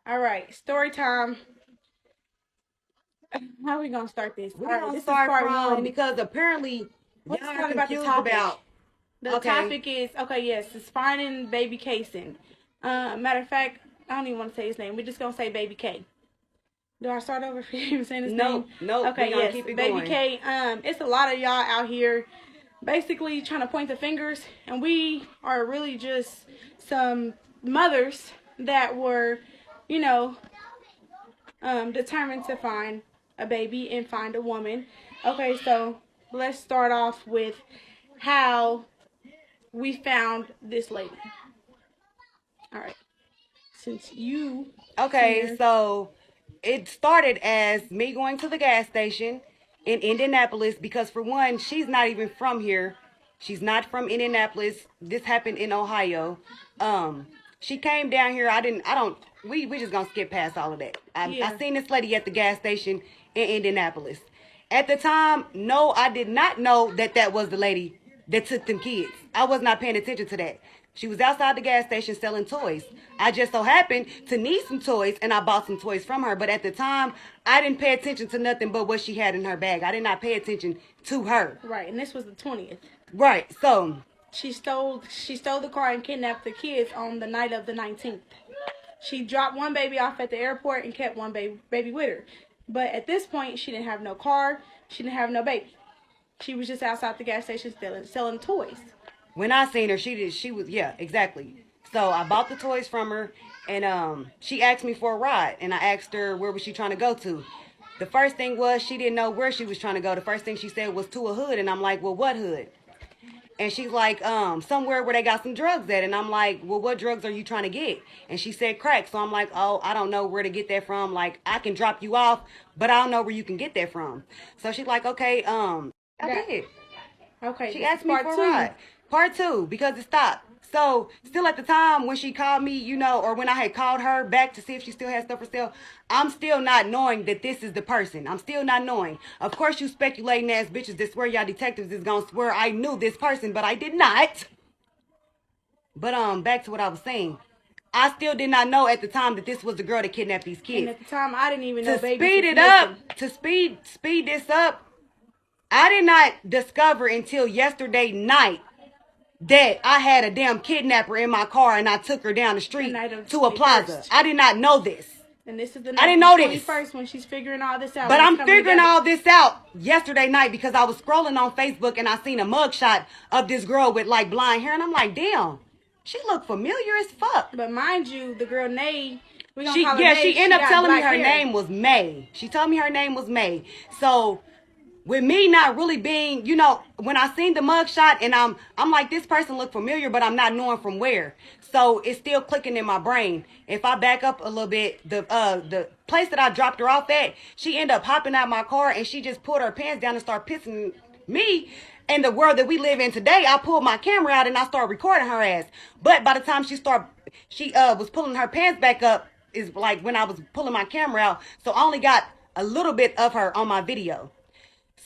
All right, story time. How are we gonna start this? We're All right, gonna this is start part from one. because apparently Let's y'all are talk about the confused topic. about. The Okay. topic is okay. Yes, it's finding Baby Kason. Matter of fact, I don't even want to say his name. We're just gonna say Baby K. Do I start over for you saying his name? Nope. Okay, yes, keep it Baby going. K. It's a lot of y'all out here, basically trying to point the fingers, and we are really just some mothers that were, you know, determined to find a baby and find a woman. Okay, so let's start off with how we found this lady. All right, since you. Okay, so it started as me going to the gas station in Indianapolis because for one, she's not even from here. She's not from Indianapolis. This happened in Ohio. She came down here. We just gonna skip past all of that. I seen this lady at the gas station in Indianapolis. At the time, no, I did not know that was the lady that took them kids. I was not paying attention to that. She was outside the gas station selling toys. I just so happened to need some toys and I bought some toys from her. But at the time, I didn't pay attention to nothing but what she had in her bag. I did not pay attention to her. Right, and this was the 20th. Right, so she stole the car and kidnapped the kids on the night of the 19th. She dropped one baby off at the airport and kept one baby with her. But at this point, she didn't have no car. She didn't have no baby. She was just outside the gas station selling toys. When I seen her, she was exactly. So I bought the toys from her, and she asked me for a ride, and I asked her where was she trying to go to. The first thing was she didn't know where she was trying to go. The first thing she said was to a hood, and I'm like, well, what hood? And she's like, somewhere where they got some drugs at. And I'm like, well, what drugs are you trying to get? And she said crack. So I'm like, oh, I don't know where to get that from. Like, I can drop you off, but I don't know where you can get that from. So she's like, okay, I did. Okay. She asked me for a ride. Part two, because it stopped. So, still at the time when she called me, or when I had called her back to see if she still had stuff for sale, I'm still not knowing that this is the person. I'm still not knowing. Of course, you speculating ass bitches that swear y'all detectives is gonna swear I knew this person, but I did not. But, back to what I was saying. I still did not know at the time that this was the girl that kidnapped these kids. And at the time, I didn't even know baby. To speed this up, I did not discover until yesterday night that I had a damn kidnapper in my car and I took her down the street to a plaza. I did not know this. And this is the I didn't know this. 21st when she's figuring all this out. But I'm figuring all this out yesterday night because I was scrolling on Facebook and I seen a mugshot of this girl with like blonde hair and I'm like, damn, she looked familiar as fuck. But mind you, the girl Nay, she ended up telling me her name was May. She told me her name was May. So with me not really being, when I seen the mugshot and I'm like, this person looked familiar, but I'm not knowing from where. So it's still clicking in my brain. If I back up a little bit, the place that I dropped her off at, she ended up hopping out my car and she just pulled her pants down and started pissing me. In the world that we live in today, I pulled my camera out and I started recording her ass. But by the time she was pulling her pants back up, is like when I was pulling my camera out. So I only got a little bit of her on my video.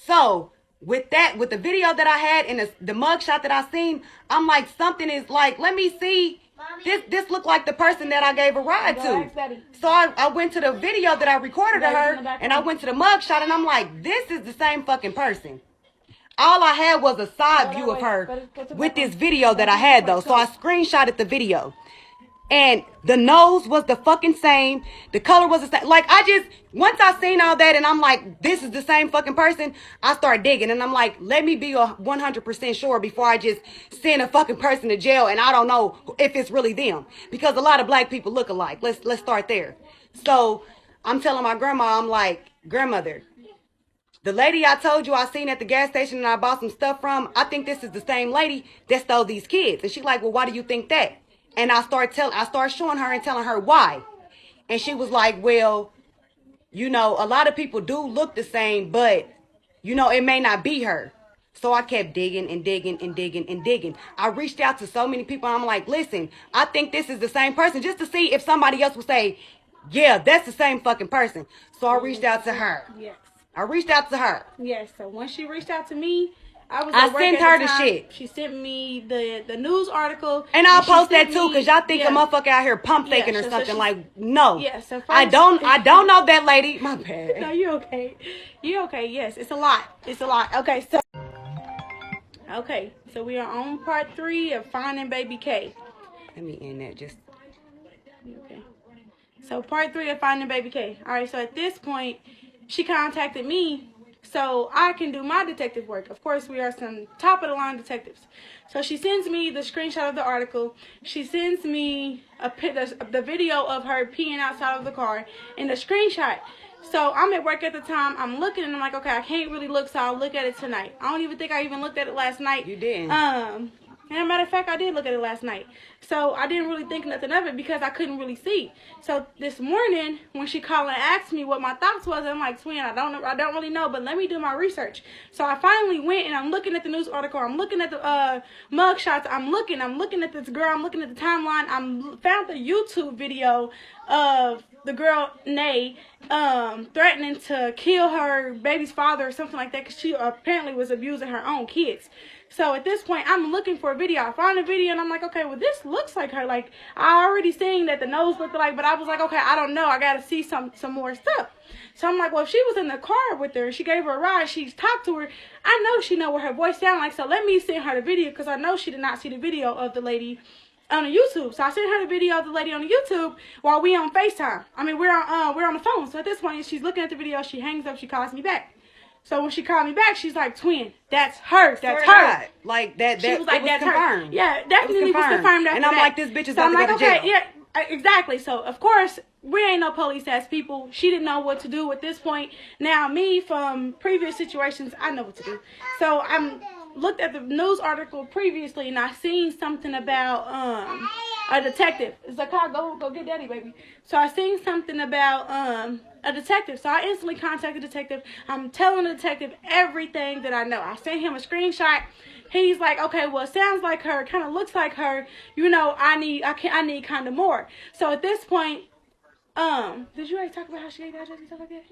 So, with the video that I had and the mugshot that I seen, I'm like, something is like, let me see. This looked like the person that I gave a ride to. So I went to the video that I recorded of her, and I went to the mugshot, and I'm like, this is the same fucking person. All I had was a side view of her with this video that I had, though. So I screenshotted the video. And the nose was the fucking same. The color was the same. Like, once I seen all that and I'm like, this is the same fucking person, I start digging. And I'm like, let me be 100% sure before I just send a fucking person to jail and I don't know if it's really them. Because a lot of black people look alike. Let's start there. So I'm telling my grandma, I'm like, grandmother, the lady I told you I seen at the gas station and I bought some stuff from, I think this is the same lady that stole these kids. And she's like, well, why do you think that? And I start showing her and telling her why. And she was like, well, a lot of people do look the same, but, it may not be her. So I kept digging and digging and digging and digging. I reached out to so many people. I'm like, listen, I think this is the same person, just to see if somebody else would say, yeah, that's the same fucking person. So I reached out to her. Yes. I reached out to her. Yes. So when she reached out to me, I sent her the shit. She sent me the news article. And I'll post that too, because y'all think a motherfucker out here pump faking or something. Like, no. Yeah, so first, I don't know that lady. My bad. No, you okay. You okay. Yes, it's a lot. It's a lot. Okay, so we are on part 3 of finding baby K. Let me end that just. Okay. So part 3 of finding baby K. All right, so at this point, she contacted me so I can do my detective work. Of course, we are some top of the line detectives. So she sends me the screenshot of the article. She sends me the video of her peeing outside of the car and the screenshot. So I'm at work at the time. I'm looking and I'm like, okay, I can't really look, so I'll look at it tonight. I don't even think I even looked at it last night. You didn't. And as a matter of fact, I did look at it last night. So I didn't really think nothing of it because I couldn't really see. So this morning, when she called and asked me what my thoughts was, I'm like, twin, I don't really know, but let me do my research. So I finally went and I'm looking at the news article. I'm looking at the mug shots. I'm looking at this girl. I'm looking at the timeline. I found the YouTube video of the girl, Nay, threatening to kill her baby's father or something like that because she apparently was abusing her own kids. So at this point, I'm looking for a video. I found a video, and I'm like, okay, well, this looks like her. Like, I already seen that the nose looked like, but I was like, okay, I don't know. I got to see some more stuff. So I'm like, well, if she was in the car with her, and she gave her a ride, she's talked to her, I know she know what her voice sound like, so let me send her the video, because I know she did not see the video of the lady on the YouTube. So I sent her the video of the lady on the YouTube while we on FaceTime. I mean, we're on the phone. So at this point, she's looking at the video, she hangs up, she calls me back. So when she called me back, she's like, twin, that's her. That's her. Like, that she was like, that's confirmed. Her. Yeah, definitely was confirmed after and I'm that. like, this bitch is so about to go to jail. Yeah, exactly. So, of course, we ain't no police-ass people. She didn't know what to do at this point. Now, me, from previous situations, I know what to do. So, I looked at the news article previously, and I seen something about a detective. It's like, go get daddy, baby. So, I seen something about a detective. So I instantly contacted the detective. I'm telling the detective everything that I know. I sent him a screenshot. He's like, okay, well, it sounds like her, kind of looks like her. You know, I need kind of more. So at this point, did you already talk about how she ate that and stuff like that?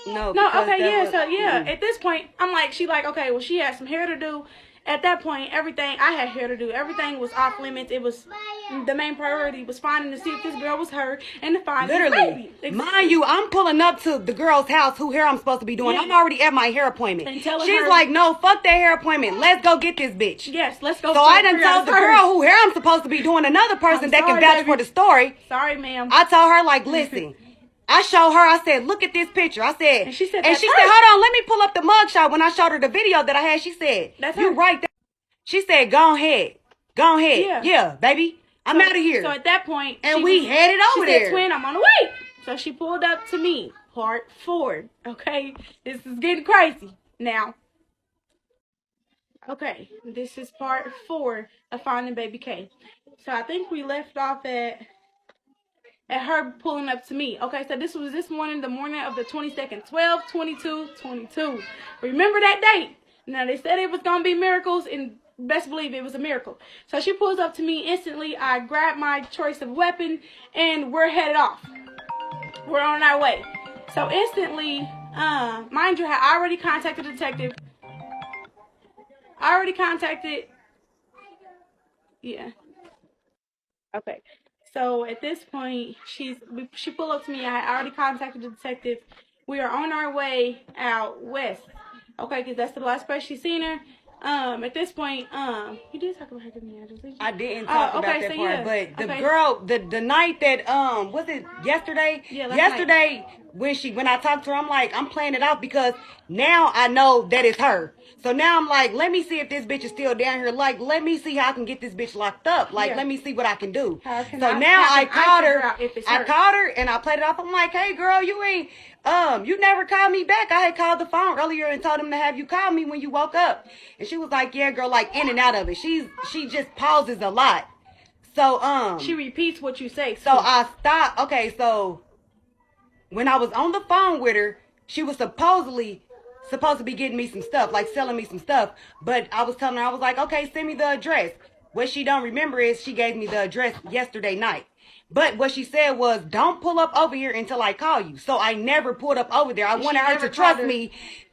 No. Okay, yeah. So yeah, at this point, I'm like, she like, okay, well, she had some hair to do. At that point, I had hair to do. Everything was off limits. It was, the main priority was finding to see if this girl was her and to find this baby. Exactly. Mind you, I'm pulling up to the girl's house who hair I'm supposed to be doing. Yeah. I'm already at my hair appointment. And she's like, no, fuck that hair appointment. Let's go get this bitch. Yes, let's go. So I done told the girl who hair I'm supposed to be doing, another person that can vouch for the story. Sorry, ma'am. I told her, like, listen. I showed her, I said, look at this picture. I said, and she said, hold on, let me pull up the mugshot. When I showed her the video that I had, she said, that's you right there. She said, go ahead. Yeah, baby. I'm out of here. So at that point, and we headed over there. She said, twin, I'm on the way. So she pulled up to me. Part 4. Okay, this is getting crazy now. Okay, this is part 4 of finding baby K. So I think we left off at her pulling up to me. Okay, so this was this morning, the morning of the 22nd, 12/22/22. Remember that date? Now they said it was gonna be miracles, and best believe it was a miracle. So she pulls up to me instantly. I grab my choice of weapon, and we're headed off. We're on our way. So instantly, mind you, I already contacted the detective. Yeah. Okay. So at this point, she pulled up to me. I already contacted the detective. We are on our way out west. Okay, because that's the last place she's seen her. At this point, you did talk about her giving me address, didn't you? I didn't talk about that part, but the girl, the night that, was it yesterday? Yeah, yesterday, when I talked to her, I'm like, I'm playing it out because now I know that it's her. So now I'm like, let me see if this bitch is still down here. Like, let me see how I can get this bitch locked up. Like, let me see what I can do. I called her and I played it off. I'm like, hey girl, you never called me back. I had called the phone earlier and told them to have you call me when you woke up. And she was like, yeah, girl, like in and out of it. She just pauses a lot. So, she repeats what you say. So I stopped. Okay, so when I was on the phone with her, she was supposed to be getting me some stuff, like selling me some stuff. But I was telling her, I was like, okay, send me the address. What she don't remember is she gave me the address yesterday night. But what she said was, don't pull up over here until I call you. So I never pulled up over there. I wanted her to trust me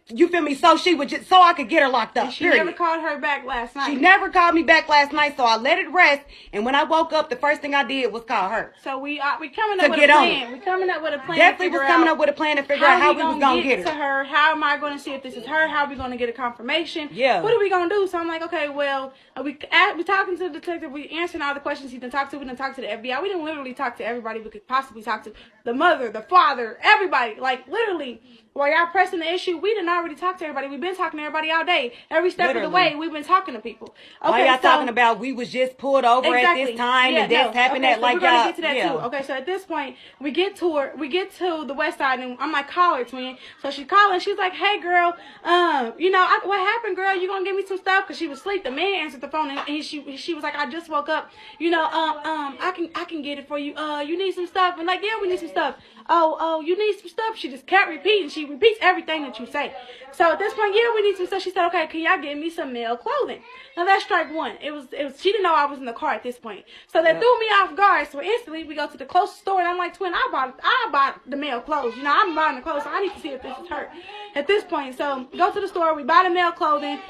You feel me? So she would so I could get her locked up. And she never called her back last night. She never called me back last night, so I let it rest. And when I woke up, the first thing I did was call her. So we coming up with a plan. We coming up with a plan. Definitely was coming up with a plan to figure out how we was gonna get her. To her. How am I going to see if this is her? How are we going to get a confirmation? Yeah. What are we going to do? So I'm like, okay, well, we talking to the detective. We answering all the questions he done talked to. We done talked to the FBI. We didn't literally talk to everybody we could possibly talk to. The mother, the father, everybody. Like literally. While y'all pressing the issue, we didn't already talk to everybody. We've been talking to everybody all day. Every step of the way, we've been talking to people. Okay, all y'all talking about we was just pulled over at this time and this happened at like we're y'all. Get to that too. Okay, so at this point, we get to her. We get to the west side, and I'm like, call her, twin. So she's calling. She's like, hey, girl, what happened, girl? You gonna give me some stuff? Because she was asleep. The man answered the phone, and she was like, I just woke up. I can get it for you. You need some stuff? And like, yeah, we need some stuff. Oh, you need some stuff? She just kept repeating. She repeats everything that you say. So at this point, yeah, we need some stuff. She said, okay, can y'all get me some male clothing? Now that's strike one. It was. She didn't know I was in the car at this point. So that threw me off guard. So instantly we go to the closest store, and I'm like, twin, I bought the male clothes. I'm buying the clothes, so I need to see if this is her. At this point, so go to the store. We buy the male clothing.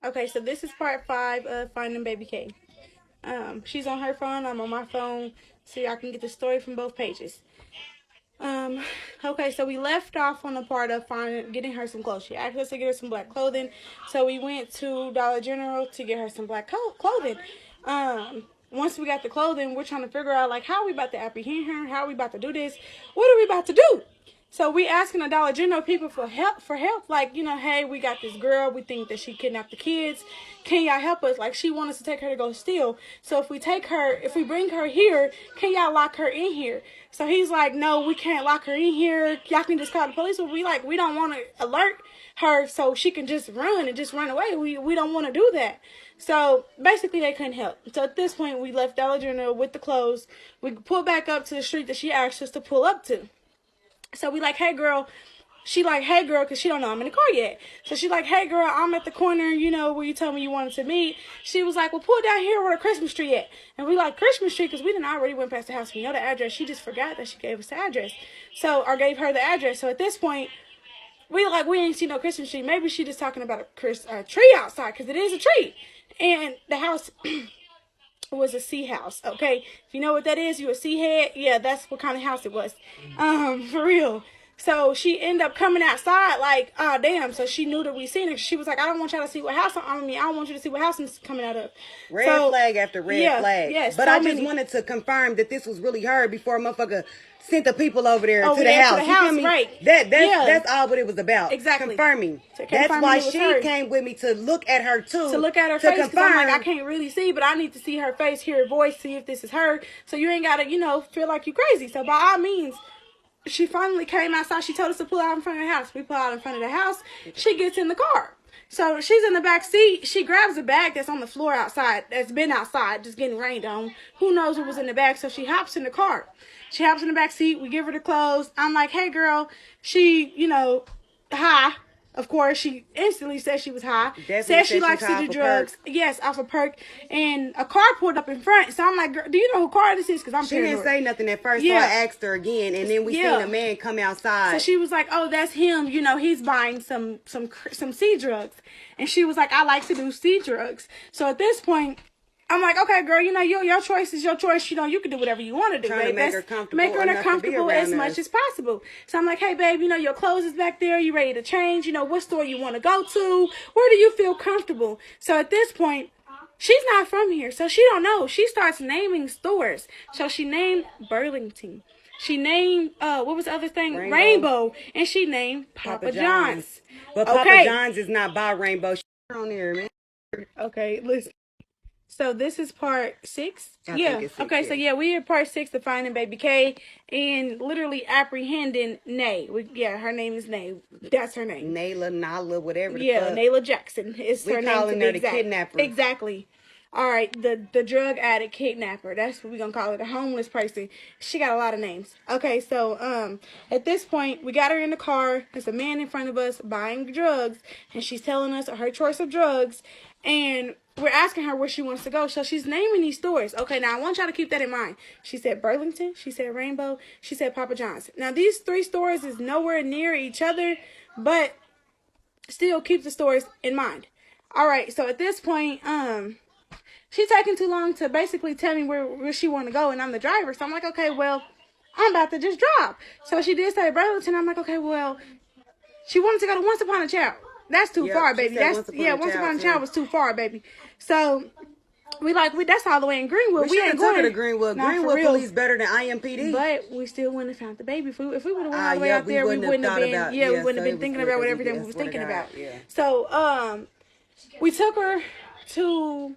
Okay, so this is part 5 of Finding Baby K. She's on her phone, I'm on my phone, so y'all can get the story from both pages. Okay, so we left off on the part of getting her some clothes. She asked us to get her some black clothing, so we went to Dollar General to get her some black clothing. Once we got the clothing, we're trying to figure out, like, how are we about to apprehend her? How are we about to do this? What are we about to do? So we asking the Dollar General people for help, like, hey, we got this girl, we think that she kidnapped the kids. Can y'all help us? Like, she wants us to take her to go steal. So if we bring her here, can y'all lock her in here? So he's like, no, we can't lock her in here. Y'all can just call the police. But we don't want to alert her so she can just run away. We don't want to do that. So basically they couldn't help. So at this point we left Dollar General with the clothes. We pulled back up to the street that she asked us to pull up to. So we like, hey, girl. She like, hey, girl, because she don't know I'm in the car yet. So she like, hey, girl, I'm at the corner, where you told me you wanted to meet. She was like, well, pull down here where the Christmas tree at. And we like, Christmas tree, because we didn't already went past the house. We know the address. She just forgot that she gave us the address. Or gave her the address. So at this point, we ain't see no Christmas tree. Maybe she just talking about a tree outside, because it is a tree. And the house was a sea house, okay? If you know what that is, you a sea head? Yeah, that's what kind of house it was. For real. So she ended up coming outside like, oh, damn. So she knew that we seen her. She was like, I don't want y'all to see what house I don't want you to see what house I'm coming out of. Red flag after red flag. Yes, but I just wanted to confirm that this was really her before a motherfucker sent the people over there to the house. You feel me? Right. That's all what it was about. Exactly. Confirming. That's why she came with me to look at her too. To look at her face. Confirm. I'm like, I can't really see, but I need to see her face, hear her voice, see if this is her. So you ain't gotta, feel like you crazy. So by all means, she finally came outside. She told us to pull out in front of the house. We pull out in front of the house. She gets in the car. So she's in the back seat. She grabs a bag that's on the floor outside, that's been outside, just getting rained on. Who knows what was in the bag? So she hops in the car. She hops in the back seat. We give her the clothes. I'm like, hey, girl. She, high. Of course, she instantly said she was high. Said she likes to do drugs. Yes, off a perk. And a car pulled up in front. So I'm like, girl, do you know who car this is? Because I'm paranoid. She didn't say nothing at first, so I asked her again. And then we seen a man come outside. So she was like, oh, that's him. He's buying some sea drugs. And she was like, I like to do sea drugs. So at this point, I'm like, okay, girl, your choice is your choice. You can do whatever you want to do. Trying to make her comfortable. Make her comfortable as much as possible. So I'm like, hey, babe, your clothes is back there. You ready to change? What store you want to go to? Where do you feel comfortable? So at this point, she's not from here, so she don't know. She starts naming stores. So she named Burlington. She named, what was the other thing? Rainbow. And she named Papa John's. But Papa John's is not by Rainbow. She's on there, man. Okay, listen. So this is part 6? I think it's 6, okay, so we are part 6 of Finding Baby K and literally apprehending Nay. Her name is Nay. That's her name. Nalah, whatever the fuck. Nalah Jackson is her name. We're calling her the kidnapper. Exactly. All right, the drug addict kidnapper. That's what we're going to call it. A homeless person. She got a lot of names. Okay, so at this point, we got her in the car. There's a man in front of us buying drugs, and she's telling us her choice of drugs. And we're asking her where she wants to go. So she's naming these stores. Okay, now I want y'all to keep that in mind. She said Burlington. She said Rainbow. She said Papa John's. Now, these 3 stores is nowhere near each other, but still keep the stores in mind. All right, so at this point, she's taking too long to basically tell me where she want to go, and I'm the driver. So I'm like, okay, well, I'm about to just drive. So she did say Burlington. I'm like, okay, well, she wanted to go to Once Upon a Child. That's too far, baby. Once Upon a Child was too far, baby. So that's all the way in Greenwood. We ain't going to Greenwood. Greenwood police better than IMPD. But we still wouldn't have found the baby. If we would have went all the way out there, we wouldn't have been. We wouldn't have been thinking about what everything we was thinking about. So we took her to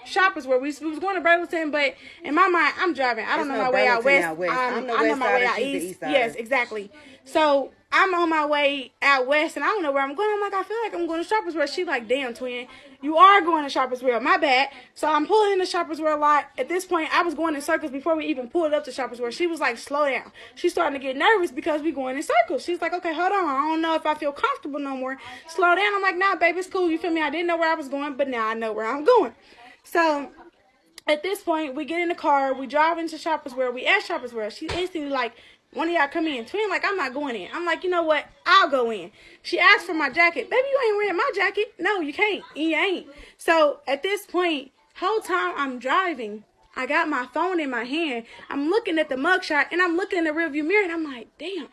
Shoppers where we was going to Burlington, but in my mind, I'm driving. I don't know my way out west. I know my way out east. Yes, exactly. So I'm on my way out west, and I don't know where I'm going. I'm like, I feel like I'm going to Shoppers World. She like, damn, twin, you are going to Shoppers World. My bad. So I'm pulling into Shoppers World a lot. At this point, I was going in circles before we even pulled up to Shoppers World. She was like, slow down. She's starting to get nervous because we going in circles. She's like, okay, hold on. I don't know if I feel comfortable no more. Slow down. I'm like, nah, baby, it's cool. You feel me? I didn't know where I was going, but now I know where I'm going. So at this point, we get in the car. We drive into Shoppers World. We at Shoppers World. She instantly like, one of y'all come in. Twin, like, I'm not going in. I'm like, you know what? I'll go in. She asked for my jacket. Baby, you ain't wearing my jacket. No, you can't. You ain't. So at this point, whole time I'm driving, I got my phone in my hand. I'm looking at the mugshot, and I'm looking in the rearview mirror, and I'm like, damn.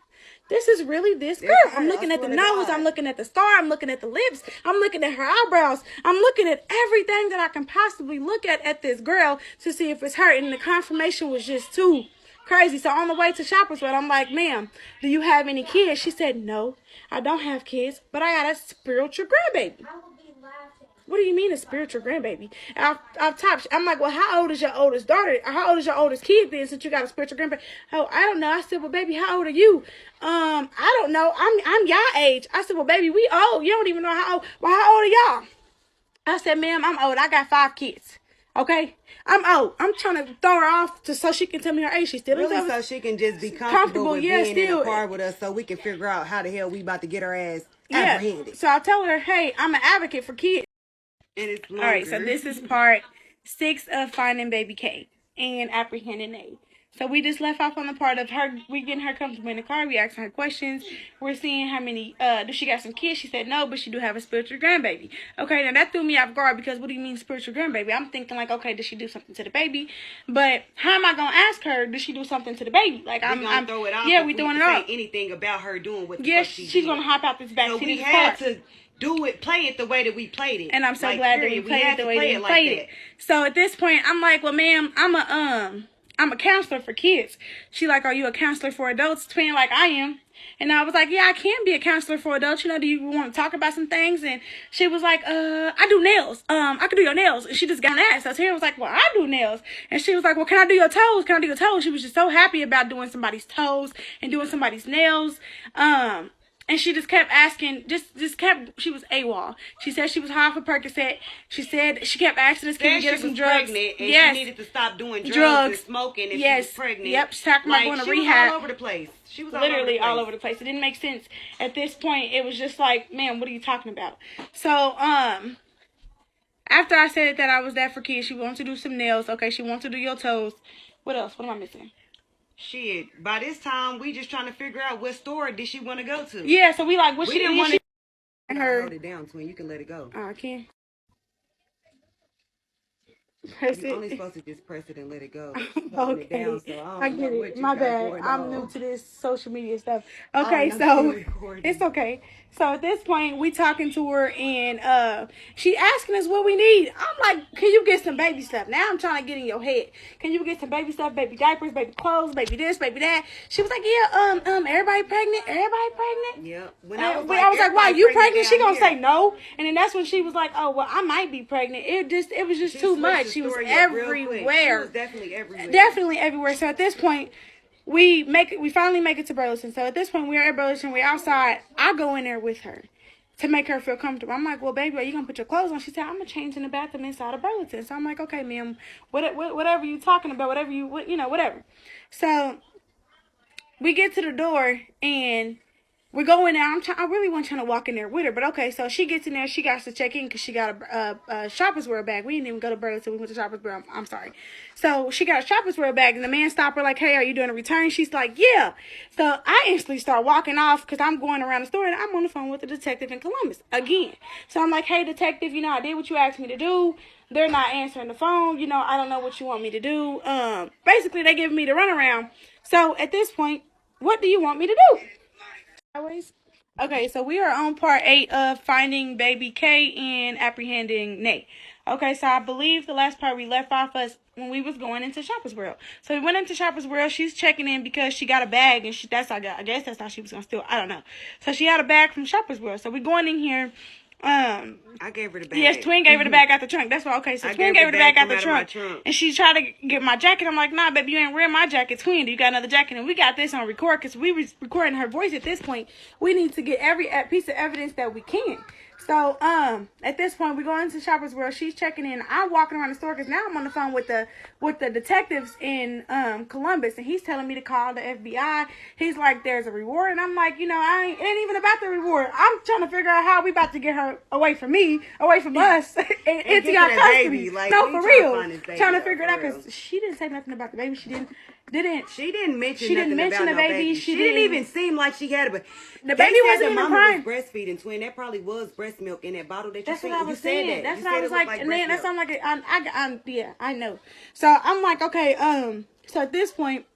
This is really this girl. I'm looking at the nose. I'm looking at the star. I'm looking at the lips. I'm looking at her eyebrows. I'm looking at everything that I can possibly look at this girl to see if it's her. And the confirmation was just too crazy. So on the way to Shoppers World, I'm like, ma'am, do you have any kids? She said, no, I don't have kids, but I got a spiritual grandbaby. What do you mean a spiritual grandbaby? I'm like, well, how old is your oldest daughter? Or how old is your oldest kid then since you got a spiritual grandbaby? Oh, I don't know. I said, well, baby, how old are you? I don't know. I'm y'all age. I said, well, baby, we old. You don't even know how old. Well, how old are y'all? I said, ma'am, I'm old. I got 5 kids. Okay? I'm old. I'm trying to throw her off so she can tell me her age. She's still really so she can just be comfortable with being in the car with us so we can figure out how the hell we about to get her ass apprehended. So I tell her, hey, I'm an advocate for kids. And it's longer. All right, so this is part 6 of finding baby K and apprehending A. So we just left off on the part of her. We getting her comfortable in the car. We asking her questions. We're seeing how many. Does she got some kids? She said no, but she do have a spiritual grandbaby. Okay, now that threw me off guard because what do you mean spiritual grandbaby? I'm thinking like, okay, does she do something to the baby? But how am I gonna ask her? Does she do something to the baby? Like I'm throw it off. Yeah, we throwing it off. Anything about her doing what? Yes, she's gonna hop out this back. So we had to play it the way that we played it. And I'm so glad that we played it the way that we played it. So at this point, I'm like, well, ma'am, I'm a counselor for kids. She like, are you a counselor for adults? Twin, like I am. And I was like, yeah, I can be a counselor for adults. You know, do you want to talk about some things? And she was like, I do nails. I can do your nails. And she just got an ass. So Terry was like, well, I do nails. And she was like, well, can I do your toes? Can I do your toes? She was just so happy about doing somebody's toes and doing somebody's nails. And she just kept asking, she was AWOL. She said she was high for Percocet. She said she kept asking us, can we get her some drugs? And yes. She needed to stop doing drugs and smoking if she was pregnant. Yep, she's talking about going to rehab. She was all over the place. She was literally all over the place. It didn't make sense. At this point, it was just like, man, what are you talking about? So, after I said that I was that for kids, she wants to do some nails. Okay, she wants to do your toes. What else? What am I missing? Shit, by this time, we just trying to figure out what store did she want to go to. Yeah, so we like, what she didn't want to... Hold it down, twin. You can let it go. I can. You're only supposed to just press it and let it go. Okay, it down, so I get it. My bad. I'm new to this social media stuff. Okay, so it's okay. So at this point, we talking to her and she asking us what we need. I'm like, can you get some baby stuff? Now I'm trying to get in your head. Can you get some baby stuff, baby diapers, baby clothes, baby this, baby that? She was like, yeah, everybody pregnant? Everybody pregnant? Yeah. When I was like, why, you pregnant? She gonna say no. And then that's when she was like, oh, well, I might be pregnant. It was just too much. She was everywhere. She was definitely everywhere. Definitely everywhere. So at this point, we finally make it to Burlington. So at this point, we're at Burlington. We're outside. I go in there with her to make her feel comfortable. I'm like, well, baby, are you going to put your clothes on? She said, I'm going to change in the bathroom inside of Burlington. So I'm like, okay, ma'am, whatever you talking about, whatever. So we get to the door, and we go in there. I really wasn't trying to walk in there with her, but okay. So she gets in there. She got to check in because she got a Shoppers World bag. We didn't even go to Burlington. We went to Shoppers World. I'm sorry. So she got a Shoppers World bag, and the man stopped her like, "Hey, are you doing a return?" She's like, "Yeah." So I instantly start walking off because I'm going around the store, and I'm on the phone with the detective in Columbus again. So I'm like, "Hey, detective, I did what you asked me to do. They're not answering the phone. I don't know what you want me to do." Basically, they giving me the runaround. So at this point, what do you want me to do? Okay, so we are on part 8 of finding baby K and apprehending Nate. Okay, so I believe the last part we left off was when we was going into Shoppers World. So we went into Shoppers World. She's checking in because she got a bag, and I guess that's how she was gonna steal. I don't know. So she had a bag from Shoppers World. So we going in here. I gave her the bag. Yes, Twin gave her the bag out the trunk. That's why. Okay, so Twin gave her the bag out the trunk, and she tried to get my jacket. I'm like, "Nah, baby, you ain't wearing my jacket, Twin. You got another jacket?" And we got this on record because we was recording her voice at this point. We need to get every piece of evidence that we can. So, at this point, we go into Shoppers World. She's checking in. I'm walking around the store because now I'm on the phone with the detectives in Columbus, and he's telling me to call the FBI. He's like, "There's a reward," and I'm like, it ain't even about the reward. I'm trying to figure out how we about to get her away from me, away from us, and into our custody. Like, no, for real. Trying to figure it out because she didn't say nothing about the baby. She didn't mention the baby. She didn't even seem like she had it. The baby wasn't even crying. Was breastfeeding, Twin. That probably was breast milk in that bottle that you That's said. what I was saying. That's what I was like. And then that sounded like I know. So I'm like, okay. So at this point,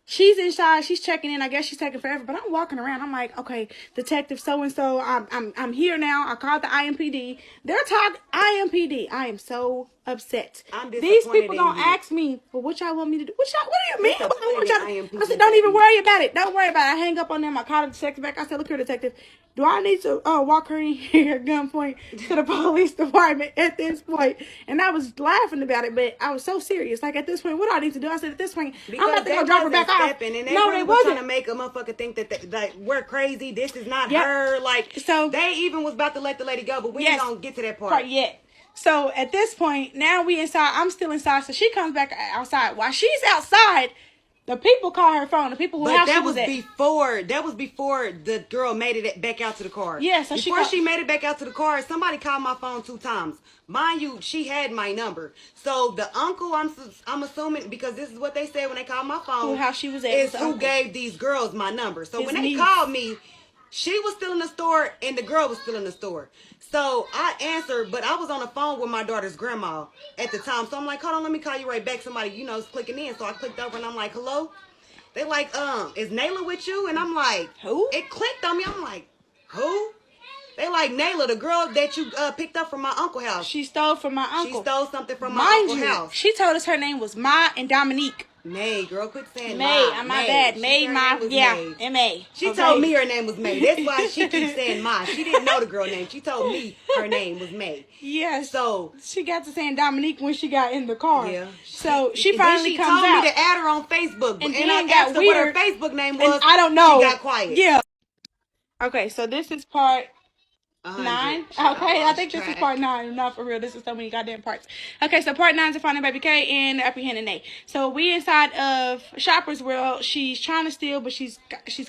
she's inside. She's checking in. I guess she's taking forever. But I'm walking around. I'm like, okay, detective so and so. I'm here now. I called the IMPD. They're talking IMPD. I am so upset. These people gonna ask me, "Well, what y'all want me to do?" What do you mean? I said, "Don't even worry about it. Don't worry about it." I hang up on them. I called the detective back. I said, "Look here, detective. Do I need to walk her in here at gunpoint to the police department at this point?" And I was laughing about it, but I was so serious. Like, at this point, what do I need to do? I said, at this point, I'm about to go drop her back off. And they wasn't trying to make a motherfucker think that we're crazy. This is not her. Like, so they even was about to let the lady go, but we ain't gonna get to that part yet. So at this point, now we inside. I'm still inside. So she comes back outside. While she's outside, the people call her phone. The people who house she was at. That was before the girl made it back out to the car. Yeah, so before she made it back out to the car, somebody called my phone 2 times. Mind you, she had my number. So the uncle, I'm assuming, because this is what they said when they called my phone. How she was at is who gave these girls my number. So when they called me, she was still in the store and the girl was still in the store. So I answered, but I was on the phone with my daughter's grandma at the time. So I'm like, "Hold on, let me call you right back." Somebody, is clicking in. So I clicked over and I'm like, "Hello?" They like, "Is Nalah with you?" And I'm like, "Who?" It clicked on me. I'm like, "Who?" They like, "Nalah, the girl that you picked up from my uncle's house." She stole from my uncle. She stole something from my uncle's house. She told us her name was Ma and Dominique. May, girl, quit saying May. My bad. May, Ma. Yeah, M.A. She told me her name was May. That's why she keeps saying Ma. She didn't know the girl name. She told me her name was May. Yeah. So she got to saying Dominique when she got in the car. Yeah. So she finally comes out. She told me to add her on Facebook. And I asked her what her Facebook name was. And I don't know. She got quiet. Yeah. Okay, so this is part 9. Okay, I think this is part 9. Not for real. This is so many goddamn parts. Okay, so part 9 is finding baby K and apprehending Nate. So we inside of Shoppers World. She's trying to steal, but she's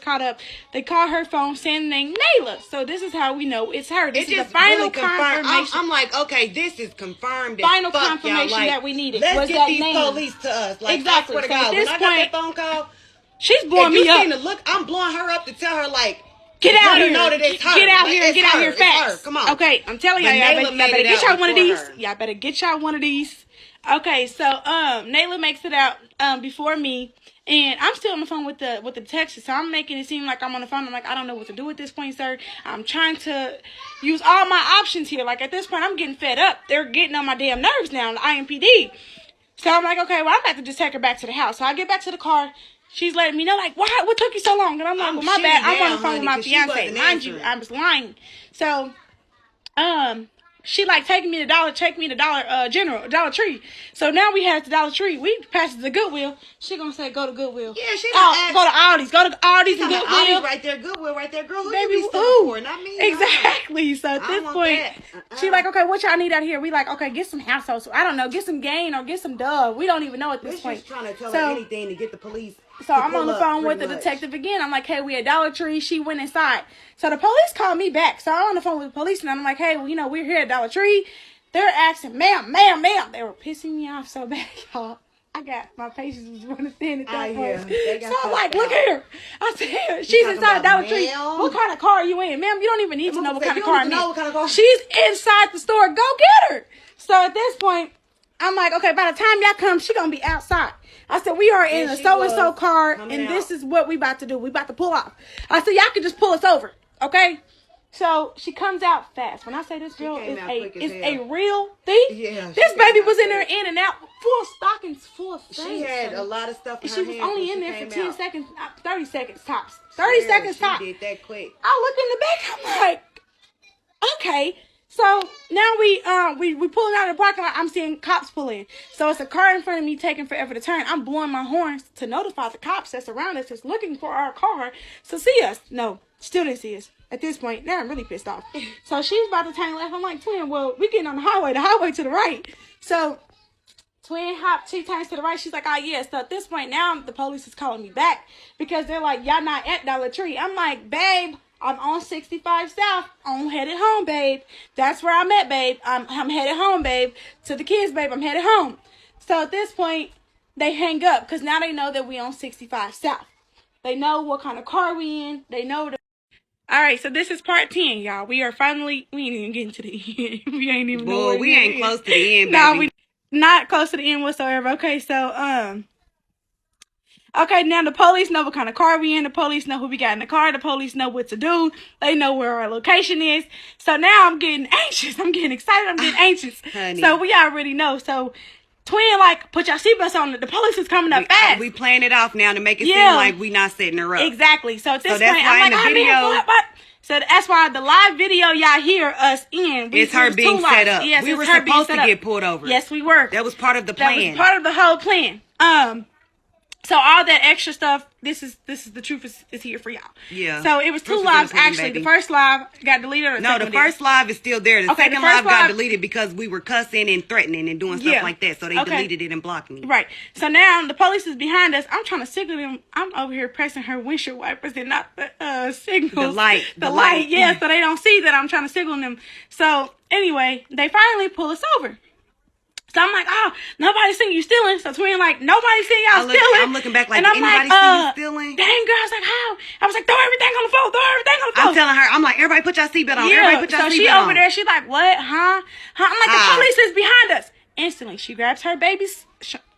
caught up. They call her phone saying the name Nalah. So this is how we know it's her. This is the final confirmation. I'm like, okay, this is confirmed. Final confirmation that we needed. Let's get these police to us. Like, exactly. I swear to God, when I got that phone call, she's blowing me up. I'm blowing her up to tell her, like, get out here. Know that it's her. Get out here and get out here fast. Come on. Okay, I'm telling y'all, y'all better get y'all one of these. Y'all better get y'all one of these. Okay, so Nalah makes it out before me, and I'm still on the phone with the detective, so I'm making it seem like I'm on the phone. I'm like, I don't know what to do at this point, sir. I'm trying to use all my options here. Like, at this point, I'm getting fed up. They're getting on my damn nerves now, the IMPD. So I'm like, okay, well, I'm about to just take her back to the house. So I get back to the car. She's letting me know, like, what took you so long? And I'm like, well, my bad. I'm on the phone with my fiance. Mind you, I was lying. So, she like taking me to Dollar Tree. So now we have the Dollar Tree. We passed the Goodwill. She gonna say go to Goodwill. Yeah, she gonna go to Aldi's. Go to Aldi's and Goodwill. Aldi's right there, Goodwill right there, girl. Who baby, you be stealing for? Not me. Exactly. So at this point, she like, okay, what y'all need out here? We like, okay, get some households. I don't know, get some Gain or get some Dove. We don't even know at this point. She's trying to tell her anything to get the police So I'm on the phone with the detective again. I'm like, hey, we at Dollar Tree. She went inside. So the police called me back. So I'm on the phone with the police, and I'm like, hey, well, you know, we're here at Dollar Tree. They're asking, ma'am. They were pissing me off so bad, y'all. I got my patience was running thin at that point. So I'm like, look here. I said, she's inside Dollar Tree. What kind of car are you in? Ma'am, you don't even need to know what kind of car I'm in. She's inside the store. Go get her. So at this point, I'm like, okay, by the time y'all come, she going to be outside. I said, we are in a so-and-so car, and this is what we about to do. We about to pull off. I said, y'all can just pull us over, okay? So she comes out fast. When I say this girl is a real thief, this baby was in there in and out, full stockings, full of things. She had a lot of stuff in her hand. She was only in there for 10 seconds, 30 seconds tops. 30 seconds tops. She did that quick. I look in the back, I'm like, okay. So now we pulling out of the parking lot. I'm seeing cops pull in. So it's a car in front of me taking forever to turn. I'm blowing my horns to notify the cops that's around us that's looking for our car to see us. No, still didn't see us. At this point, now I'm really pissed off. So she's about to turn left. I'm like, twin, well, we getting on the highway to the right. So twin hopped, she turns to the right. She's like, oh, yeah. So at this point, now the police is calling me back because they're like, y'all not at Dollar Tree. I'm like, babe, I'm on 65 South. I'm headed home, babe. That's where I'm at, babe. I'm headed home, babe. To the kids, babe. I'm headed home. So at this point, they hang up because now they know that we on 65 South. They know what kind of car we in. They know the... All right, so this is part 10, y'all. We are finally... We ain't even getting to the end. We ain't even... Boy, we ain't close to the end, baby. No, we not close to the end whatsoever. Okay, so, okay, now the police know what kind of car we in. The police know who we got in the car. The police know what to do. They know where our location is. So now I'm getting anxious. I'm getting excited. I'm getting anxious. Honey. So we already know. So twin, like, put your seatbelts on. The police is coming up fast. We playing it off now to make it seem like we not setting her up. Exactly. So at this point, I'm like, what? So that's why the live video y'all hear us in. It's her being set up. Yes, we were supposed to get pulled over. Yes, we were. That was part of the plan. That was part of the whole plan. So all that extra stuff, this is the truth is here for y'all. Yeah. So it was two lives actually. The first live got deleted. No, the first live is still there. The second live got deleted because we were cussing and threatening and doing stuff like that. So they deleted it and blocked me. Right. So now the police is behind us. I'm trying to signal them. I'm over here pressing her windshield wipers and not the signals. The light. The light. Yeah. So they don't see that I'm trying to signal them. So anyway, they finally pull us over. So I'm like, oh, nobody seen you stealing. So twin, like, nobody seen y'all stealing. I'm looking back like, anybody see you stealing? Dang, girl. I was like, how? I was like, throw everything on the floor. Throw everything on the floor. I'm telling her, I'm like, everybody put your seatbelt on. Yeah. Everybody put your seatbelt on. So she over there, she's like, what? Huh? I'm like, the police is behind us. Instantly, she grabs her baby's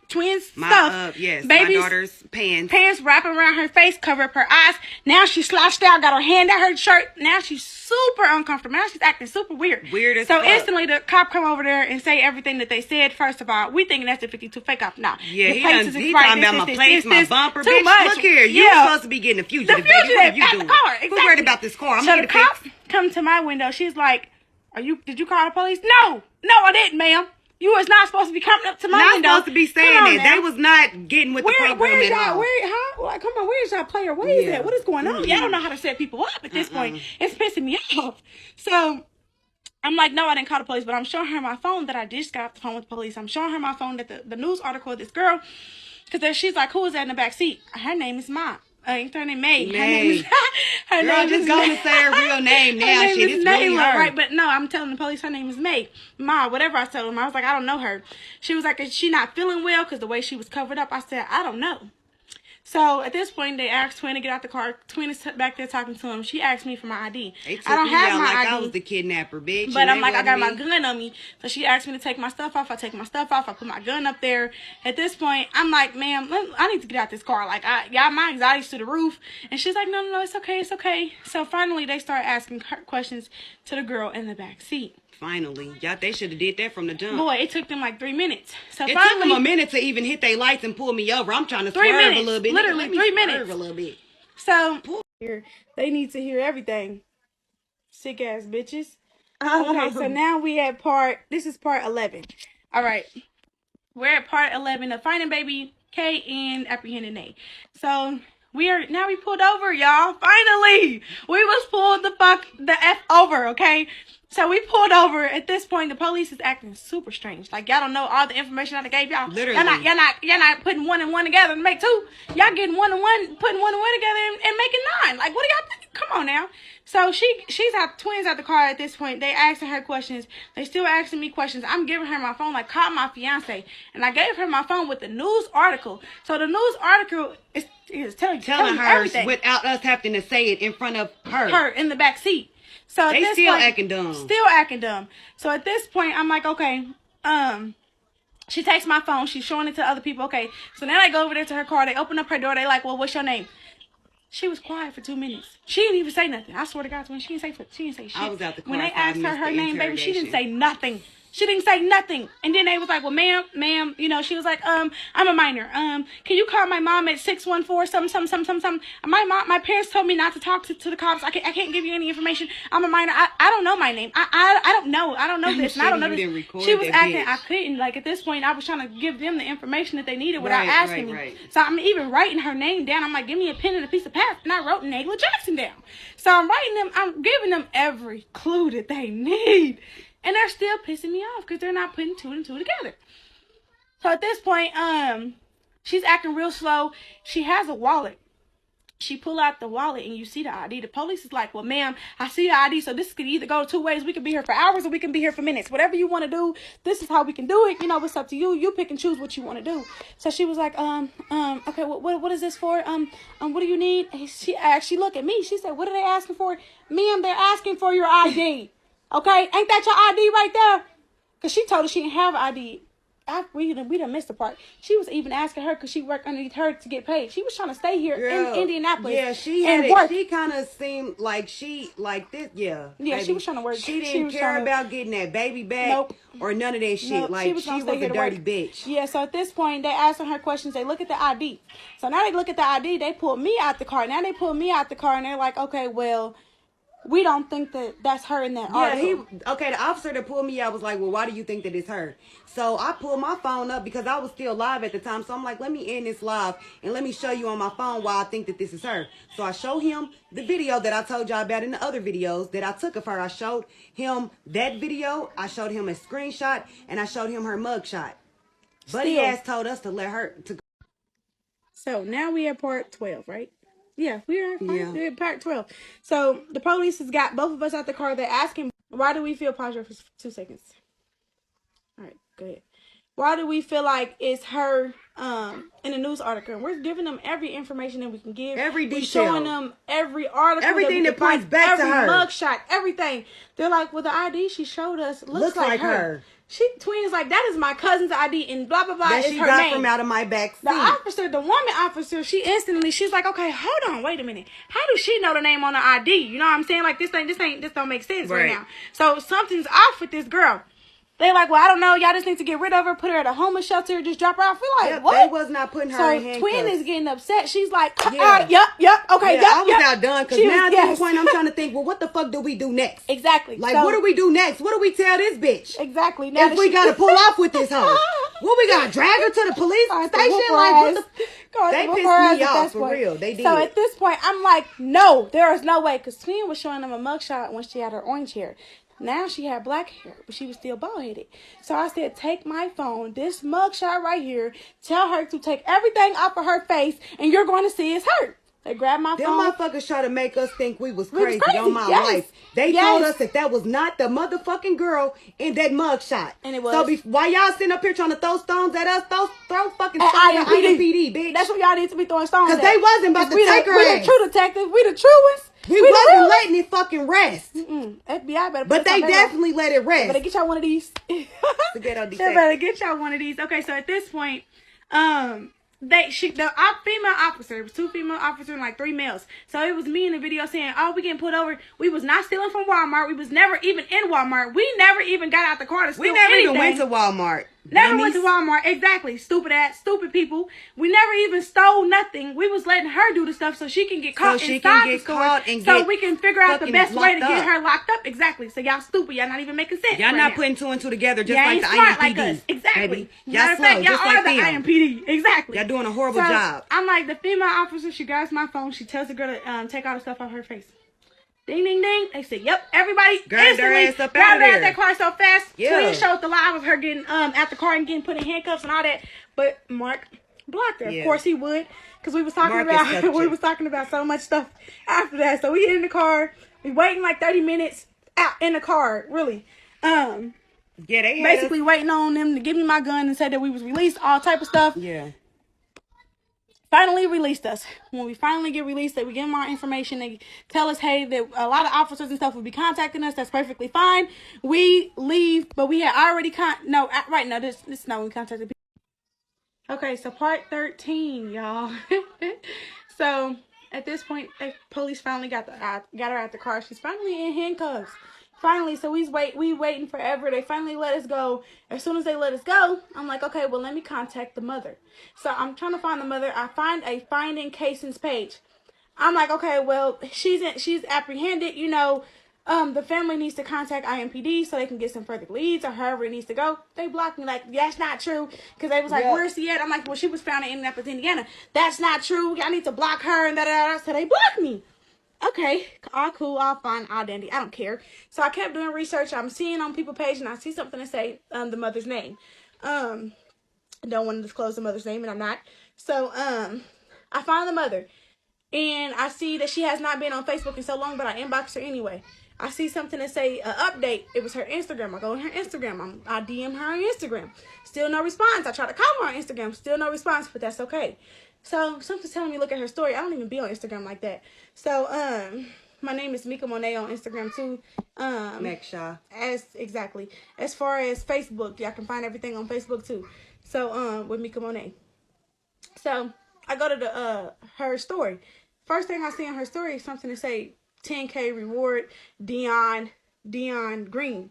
twins stuff. Yes, baby's my daughter's pants. Pants wrapping around her face, cover up her eyes. Now she's slouched out, got her hand at her shirt. Now she's super uncomfortable. Now she's acting super weird. Weird as fuck. So instantly the cop come over there and say everything that they said. First of all, we thinking that's the 52 fake off. Nah. Yeah, he talking about my plates, my bumper. Bitch, look here. You supposed to be getting a fugitive, baby. What are you doing? Who's worried about this car? I'm so the cop come to my window. She's like, did you call the police? No, I didn't, ma'am. You was not supposed to be coming up to my window. Not supposed to be saying that. They was not getting with the program at all. Like, come on, where is y'all player? What is that? What is going on? Y'all don't know how to set people up at this point. It's pissing me off. So I'm like, no, I didn't call the police, but I'm showing her my phone that I just got off the phone with the police. I'm showing her my phone that the news article of this girl, because she's like, who is that in the back seat? Her name is Ma. Ain't her name May? Her name just going to say her real name now. Shit, it's really her. Right, but no, I'm telling the police her name is May. Ma, whatever I told them. I was like, I don't know her. She was like, is she not feeling well? Because the way she was covered up. I said, I don't know. So at this point, they asked Twin to get out the car. Twin is back there talking to him. She asked me for my ID. I don't have my ID. I was the kidnapper, bitch. But I'm like, I got my gun on me. So she asked me to take my stuff off. I take my stuff off. I put my gun up there. At this point, I'm like, ma'am, I need to get out this car. Like, my anxiety's to the roof. And she's like, no, it's okay, it's okay. So finally, they start asking questions to the girl in the back seat. Finally. Y'all, they should have did that from the jump. Boy, it took them like 3 minutes. So it took them a minute to even hit their lights and pull me over. I'm trying to swerve a little bit. Literally 3 minutes. A little bit. So they need to hear everything. Sick ass bitches. Okay, so now we at this is part 11. All right. We're at part 11 of Finding Baby K and Apprehending A. So we pulled over, y'all. Finally. We was pulled the F over, okay? So we pulled over. At this point, the police is acting super strange. Like, y'all don't know all the information I gave y'all. Literally. Y'all not putting one and one together to make two. Y'all getting one and one, putting one and one together and making 9. Like, what do y'all think? Come on now. So she's had twins at the car at this point. They asking her questions. They still asking me questions. I'm giving her my phone, like, call my fiance. And I gave her my phone with the news article. So the news article is telling her everything without us having to say it in front of her. Her in the back seat. So at they this still point, acting dumb. Still acting dumb. So at this point, I'm like, okay. She takes my phone. She's showing it to other people. Okay. So now they go over there to her car. They open up her door. They like, well, what's your name? She was quiet for 2 minutes. She didn't even say nothing. I swear to God, when she didn't say shit. I was out the car. When they asked her name, baby, she didn't say nothing. She didn't say nothing. And then they was like, well, ma'am, you know, she was like, I'm a minor. Can you call my mom at 614 something. My parents told me not to talk to the cops. I can't give you any information. I'm a minor. I don't know my name. I don't know. I don't know this. And I don't know this. She was acting, I couldn't. Like, at this point, I was trying to give them the information that they needed without asking me. Right. So I'm even writing her name down. I'm like, give me a pen and a piece of paper. And I wrote Nalah Jackson down. So I'm giving them every clue that they need. And they're still pissing me off because they're not putting 2 and 2 together. So at this point, she's acting real slow. She has a wallet. She pull out the wallet and you see the ID. The police is like, well, ma'am, I see the ID. So this could either go 2 ways. We could be here for hours or we can be here for minutes. Whatever you want to do, this is how we can do it. You know, it's up to you. You pick and choose what you want to do. So she was like, okay, what is this for? What do you need? And she looked at me. She said, what are they asking for? Ma'am, they're asking for your ID. Okay, ain't that your ID right there? Because she told her she didn't have an ID. We done missed the part. She was even asking her because she worked underneath her to get paid. She was trying to stay here in Indianapolis. Yeah, she had it. She kind of seemed like this. Yeah. Yeah, baby. She was trying to work. She didn't care about getting that baby back or none of that shit. Nope. Like, she was a dirty bitch. Yeah, so at this point, they asking her questions. They look at the ID. So now they look at the ID. They pull me out the car. Now they pull me out the car and they're like, okay, well, we don't think that's her in that article. The officer that pulled me out was like, well, why do you think that it's her? So I pulled my phone up because I was still live at the time. So I'm like, let me end this live and let me show you on my phone why I think that this is her. So I show him the video that I told y'all about in the other videos that I took of her. I showed him that video. I showed him a screenshot and I showed him her mugshot. But he has told us to let her to go. So now we at part 12, right? Yeah, we're at part 12. So the police has got both of us out the car. They're asking, why do we feel positive for 2 seconds? All right, go ahead. Why do we feel like it's her in the news article? And we're giving them every information that we can give. Every detail. We're showing them every article. Everything that points back to her. Every mugshot, everything. They're like, well, the ID she showed us looks like her. She twins like, that is my cousin's ID and blah, blah, blah. That is she her got name. from out of my back seat. The woman officer, she's like, okay, hold on, wait a minute. How does she know the name on the ID? You know what I'm saying? Like, this don't make sense right now. So something's off with this girl. They like, well, I don't know. Y'all just need to get rid of her, put her at a homeless shelter, just drop her off. We're like, what? They was not putting her in handcuffs. So Twin is getting upset. She's like, okay, I was outdone because now at this point I'm trying to think, well, what the fuck do we do next? Exactly. Like, what do we do next? What do we tell this bitch? Exactly. Now if we got to pull off with this hoe. What, we got to drag her to the police station? Like, what the... They pissed me off, for real. They did. So at this point, I'm like, no, there is no way. Because Twin was showing them a mugshot when she had her orange hair. Now she had black hair, but she was still bald-headed. So I said, take my phone, this mugshot right here, tell her to take everything off of her face, and you're going to see it's her. They grabbed my phone. Them motherfuckers try to make us think we was crazy on my life. They told us that was not the motherfucking girl in that mugshot. And it was. So while y'all sitting up here trying to throw stones at us, throw fucking stones at IMPD, bitch. That's what y'all need to be throwing stones at. Because they wasn't about to take her ass. We the true detectives. We the truest. We wasn't letting it fucking rest. FBI better. But they definitely let it rest. Better get y'all one of these. They better get y'all one of these. Okay, so at this point, the female officer, it was 2 female officers and like 3 males. So it was me in the video saying, oh, we getting pulled over. We was not stealing from Walmart. We was never even in Walmart. We never even got out the car to steal anything. We never even went to Walmart. Never went to Walmart. Exactly. Stupid ass, stupid people. We never even stole nothing. We was letting her do the stuff so she can get caught inside the store. So we can figure out the best way to get her locked up. Exactly. So y'all stupid. Y'all not even making sense. Y'all not putting 2 and 2 together just like the IMPD. Like us. Exactly. Y'all slow, y'all just like the IMPD. Exactly. Y'all doing a horrible job. I'm like, the female officer, she grabs my phone. She tells the girl to take all the stuff off her face. Ding, ding, ding. They said, yep, everybody grabbed her ass up out grabbed of her out there. that car so fast. Yeah. Twin showed the live of her getting out the car and getting put in handcuffs and all that. But Mark blocked her. Yeah. Of course he would, because we was talking about so much stuff after that. So we get in the car. We waiting like 30 minutes out in the car, really. Yeah, they basically waiting on them to give me my gun and said that we was released, all type of stuff. Yeah. Finally released us. When we finally get released, that we give them our information. They tell us, hey, that a lot of officers and stuff will be contacting us. That's perfectly fine. We leave, but we had already we contacted people. Okay, so part 13, y'all. So at this point, police finally got her out the car. She's finally in handcuffs. Finally, so we waiting forever. They finally let us go. As soon as they let us go, I'm like, okay, well, let me contact the mother. So I'm trying to find the mother. I find a Finding Kason's page. I'm like, okay, well, she's apprehended. You know, the family needs to contact IMPD so they can get some further leads or however it needs to go. They blocked me, like, that's not true. Because they was like, where's she at? I'm like, well, she was found in Indianapolis, Indiana. That's not true. I need to block her and da-da-da. So they blocked me. Okay, all cool, all fine, all dandy. I don't care. So I kept doing research. I'm seeing on people's page, and I see something to say the mother's name. I don't want to disclose the mother's name, and I'm not. So I find the mother, and I see that she has not been on Facebook in so long, but I inboxed her anyway. I see something to say update. It was her Instagram. I go on her Instagram. I DM her on Instagram. Still no response. I try to call her on Instagram. Still no response, but that's okay. So something's telling me look at her story. I don't even be on Instagram like that. So my name is Mika Monet on Instagram too. Meksha. As far as Facebook, y'all can find everything on Facebook too. So with Mika Monet. So I go to her story. First thing I see on her story is something to say 10K reward Dion Green.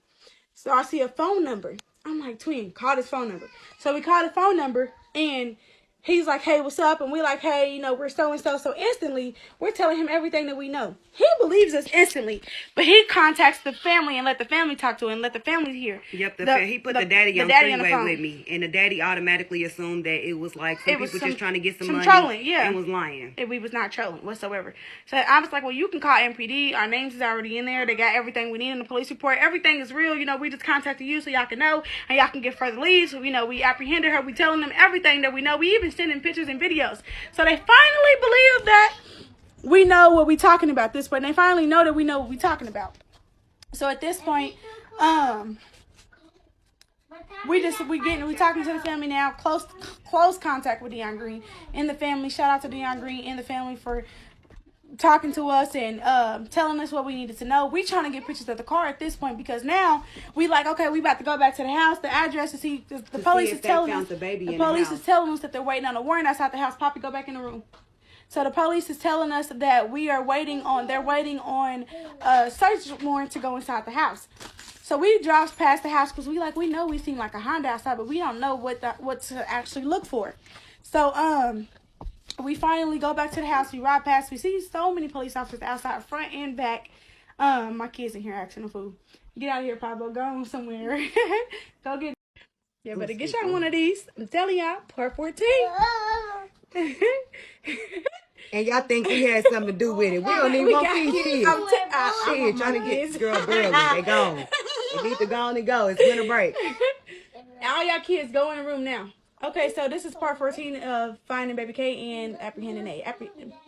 So I see a phone number. I'm like, twin, call this phone number. So we call the phone number, and he's like, hey, what's up? And we like, hey, you know, we're so-and-so. So instantly, we're telling him everything that we know. He believes us instantly. But he contacts the family and let the family talk to him and let the family hear. Yep, he put the daddy on three-way with me. And the daddy automatically assumed that it was like some people just trying to get some money. Trolling, yeah. And was lying. And we was not trolling whatsoever. So I was like, well, you can call MPD. Our names is already in there. They got everything we need in the police report. Everything is real. You know, we just contacted you so y'all can know. And y'all can get further leads. So, you know, we apprehended her. We telling them everything that we know. We even sending pictures and videos. So they finally believe that we know what we talking about this point. They finally know that we know what we talking about. So at this point, we talking to the family now. Close contact with Dion Green and the family. Shout out to Dion Green and the family for talking to us and telling us what we needed to know. We trying to get pictures of the car at this point because now we like, okay, we about to go back to the house. The address to see the police is telling us. The police is telling us that they're waiting on a warrant outside the house. Poppy, go back in the room. So the police is telling us that they're waiting on a search warrant to go inside the house. So we drive past the house because we know we seem like a Honda outside, but we don't know what to actually look for. So we finally go back to the house. We ride past. We see so many police officers outside, front and back. My kids in here acting a fool. Get out of here, Pablo. Go on somewhere. Go get. Yeah, better get y'all one of these. I'm telling y'all, part 14. And y'all think we had something to do with it. We don't even want these kids. Shit, trying to get this girl early. They gone. They need to go on and go. It's winter break. All y'all kids, go in the room now. Okay, so this is part 14 of Finding Baby K and apprehending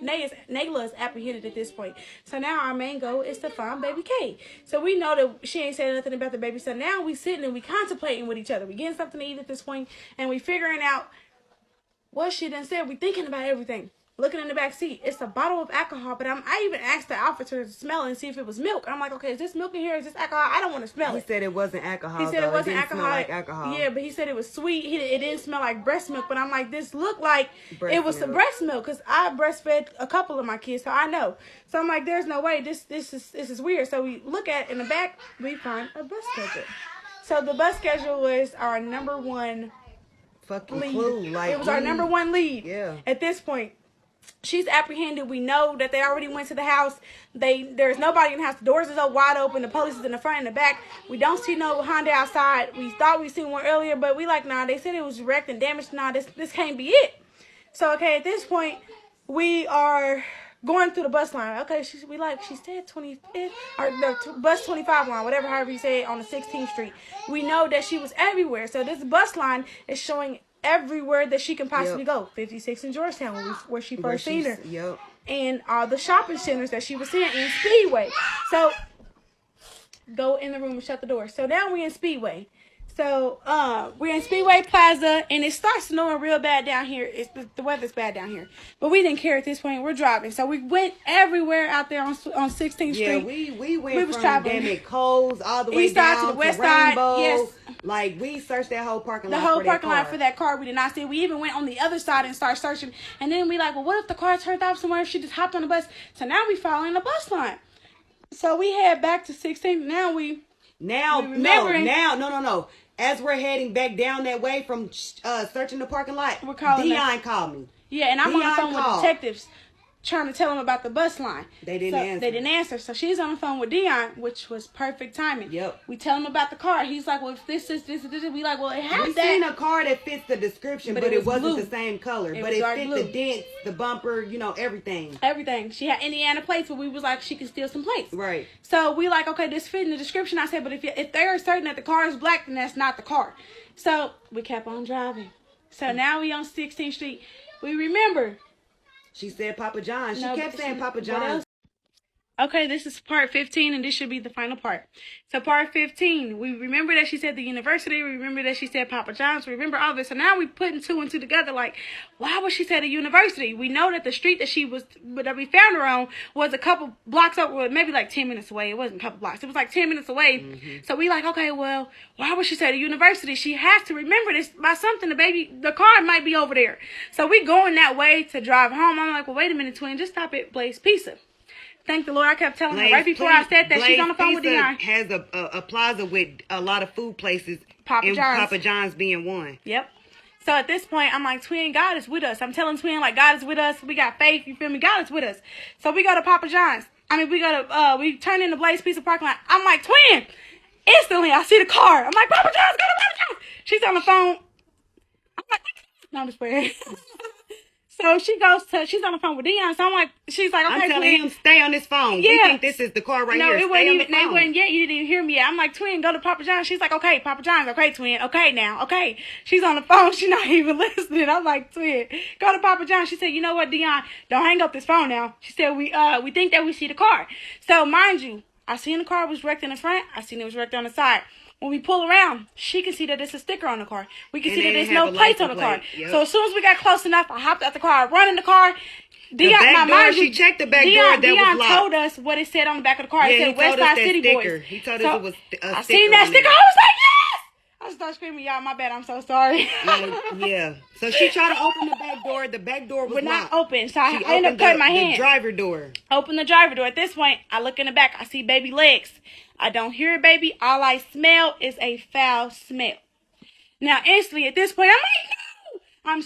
Nalah is apprehended at this point. So now our main goal is to find Baby K. So we know that she ain't saying nothing about the baby. So now we sitting and we contemplating with each other. We getting something to eat at this point, and we figuring out what she done said. We thinking about everything. Looking in the back seat, it's a bottle of alcohol, but I even asked the officer to smell it and see if it was milk. I'm like, okay, is this milk in here? Is this alcohol? I don't want to smell it. He said it wasn't alcohol. He said it wasn't alcohol. Smell like alcohol. Yeah, but he said it was sweet. It didn't smell like breast milk, but I'm like, this looked like it was some breast milk because I breastfed a couple of my kids, so I know. So I'm like, there's no way. This is weird. So we look at in the back, we find a bus schedule. So the bus schedule was our number one fucking lead. clue. Like, it was our number one lead. Yeah. At this point. She's apprehended. We know that they already went to the house. There's nobody in the house. The doors is all wide open. The police is in the front and the back. We don't see no Honda outside. We thought we seen one earlier, but we like, nah, they said it was wrecked and damaged. Nah, this can't be it. So, okay, at this point, we are going through the bus line. Okay, she said 25th, or the bus 25 line, whatever, however you say it, on the 16th Street. We know that she was everywhere. So this bus line is showing everywhere that she can possibly go. 56 in Georgetown, where she first seen her. Yep. And all the shopping centers that she was seeing in Speedway. So go in the room and shut the door. So now we're in Speedway. So we're in Speedway Plaza, and it starts snowing real bad down here. The weather's bad down here, but we didn't care at this point. We're driving, so we went everywhere out there on 16th Street. Yeah, we went from damn it Coles all the way East side down to the west Rainbow. side. Yes, like we searched that whole parking lot. The whole parking lot for that car. We did not see. We even went on the other side and started searching. And then we like, well, what if the car turned off somewhere? If she just hopped on the bus. So now we following the bus line. So we head back to 16th. No. As we're heading back down that way from searching the parking lot, Dion called me. Yeah, and I'm on the phone with detectives trying to tell them about the bus line. They didn't answer. So she's on the phone with Dion, which was perfect timing. Yep. We tell him about the car. He's like, well, if this is this, we like, well, it has we that. seen a car that fits the description, but it wasn't blue. the same color. But it fit the dents, the bumper, everything. Everything. She had Indiana plates, but we was like, she can steal some plates. Right. So we like, okay, this fit in the description. I said, but if they are certain that the car is black, then that's not the car. So we kept on driving. So now we on 16th Street. We remember. She said Papa John. She kept saying Papa John. Okay, this is part 15, and this should be the final part. So part 15, we remember that she said the university. We remember that she said Papa John's. We remember all this. So now we putting two and two together. Like, why would she say the university? We know that the street that we found her on was a couple blocks over, maybe like 10 minutes away. It wasn't a couple blocks. It was like 10 minutes away. Mm-hmm. So we like, okay, well, why would she say the university? She has to remember this by something. The car might be over there. So we going that way to drive home. I'm like, well, wait a minute, twin. Just stop at Blaze Pizza. Thank the Lord. I kept telling her right before I said that she's on the phone with Dion. Has a plaza with a lot of food places. Papa John's being one. Yep. So at this point, I'm like, twin, God is with us. I'm telling twin, like, God is with us. We got faith. You feel me? God is with us. So we go to Papa John's. We turn into Blaze Pizza parking lot. I'm like, twin. Instantly, I see the car. I'm like, Papa John's, go to Papa John's. She's on the phone. I'm like, no, I'm just playing. So she's on the phone with Dion. So she's like, okay, I'm telling him, stay on this phone. Yeah. We think this is the car right here. No, it wasn't even, they wasn't yet. You didn't even hear me yet. I'm like, twin, go to Papa John's. She's like, okay, Papa John's. Okay, twin. Okay, now. Okay. She's on the phone. She's not even listening. I'm like, twin, go to Papa John's. She said, you know what, Dion? Don't hang up this phone now. She said, we think that we see the car. So mind you, I seen the car was wrecked in the front. I seen it was wrecked on the side. When we pull around, she can see that it's a sticker on the car. We can see that there's no plates on the car. Yep. So as soon as we got close enough, I hopped out the car, I run in the car. She checked the back door that was locked. Dion told us what it said on the back of the car. Yeah, it said Westside City sticker. Boys. He told us it was a sticker. I seen that sticker. I was like, yes! I started screaming, y'all, my bad, I'm so sorry. Yeah. So she tried to open the back door. The back door was not open. So I ended up cutting my hand. The driver door. Open the driver door. At this point, I look in the back. I see baby legs. I don't hear a baby. All I smell is a foul smell. Now, instantly, at this point, I'm like, no! I'm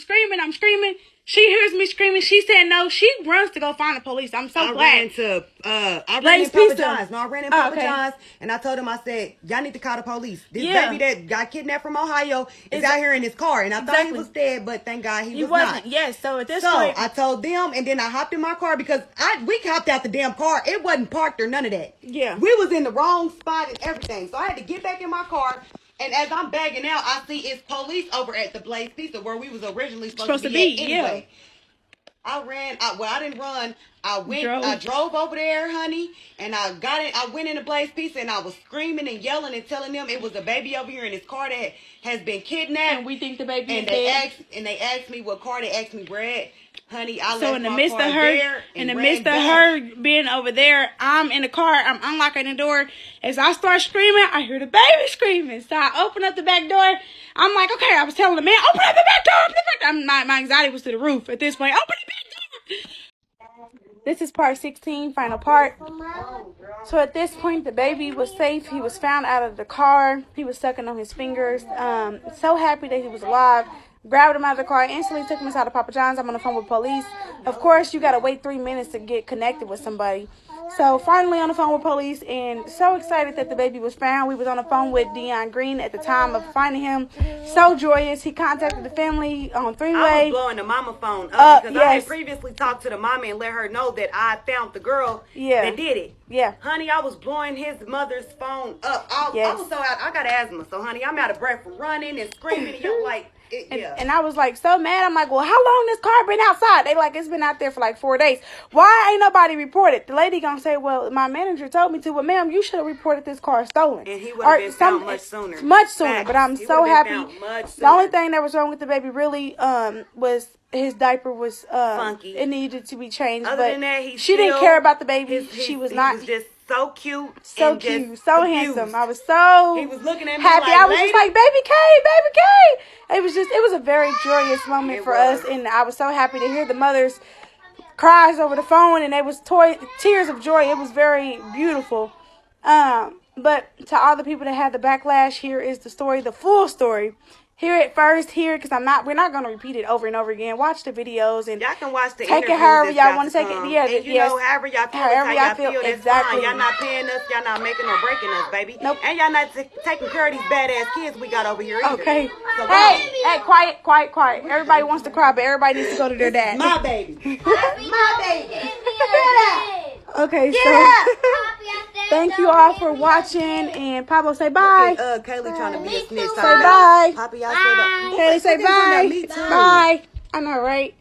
screaming. She hears me screaming. She said no. She runs to go find the police. I'm so glad. I ran in Papa John's. No, I ran in Papa John's, and I told him, I said, y'all need to call the police. This baby that got kidnapped from Ohio is out here in his car, and I thought he was dead, but thank God he was wasn't. not. Yes, so at this point. I told them, and then I hopped in my car because we hopped out the damn car. It wasn't parked or none of that. Yeah. We was in the wrong spot and everything, so I had to get back in my car. And as I'm bagging out, I see it's police over at the Blaze Pizza where we was originally supposed to be at anyway. I ran. I didn't run. I drove over there, honey, and I got it. I went in the Blaze Pizza, and I was screaming and yelling and telling them it was a baby over here in this car that has been kidnapped. And we think the baby is dead. They asked me what car. They asked me where at. Honey, I so left my car there. In the midst of her being over there, I'm in the car. I'm unlocking the door. As I start screaming, I hear the baby screaming. So I open up the back door. I'm like, okay. I was telling the man, open up the back door. Open the back door. My anxiety was to the roof at this point. Open the back door. This is part 16, final part. So at this point, the baby was safe. He was found out of the car. He was sucking on his fingers. So happy that he was alive. Grabbed him out of the car, instantly took him inside of Papa John's. I'm on the phone with police. Of course, you got to wait 3 minutes to get connected with somebody. So finally on the phone with police, and so excited that the baby was found. We was on the phone with Dion Green at the time of finding him. So joyous. He contacted the family on three-way. I was blowing the mama phone up because I had previously talked to the mama and let her know that I found the girl that did it. Yeah. Honey, I was blowing his mother's phone up. I was so out. I got asthma, so honey, I'm out of breath from running and screaming. And you're like, and I was like so mad. I'm like, well, how long this car been outside? They like, it's been out there for like 4 days. Why ain't nobody reported? The lady gonna say, well, my manager told me to. Well, ma'am, you should have reported this car stolen. And he would have been found much sooner. Much sooner. But I'm so happy. The only thing that was wrong with the baby really was his diaper was funky. It needed to be changed. Other than that, she didn't care about the baby. She was not. He was just so cute, so handsome. I was so he was looking at me happy. Like, I was just like, baby K. It was a very joyous moment for us, and I was so happy to hear the mother's cries over the phone, and it was tears of joy. It was very beautiful. But to all the people that had the backlash, here is the story, the full story. Hear it first here, because we're not going to repeat it over and over again. Watch the videos and y'all can watch the take it however y'all want to take it. Yeah, and you know, however y'all feel, that's exactly. Fine. Y'all not paying us, y'all not making or breaking us, baby. Nope. And y'all not taking care of these badass kids we got over here either. Okay. So hey, quiet. Everybody wants to cry, but everybody needs to go to their dad. My baby. My baby. Okay, so thank you all for watching, and Pablo, say bye. Kaylee trying to be a snitch. Say bye. Poppy, y'all say that. Kaylee, say bye. Bye. I know, right?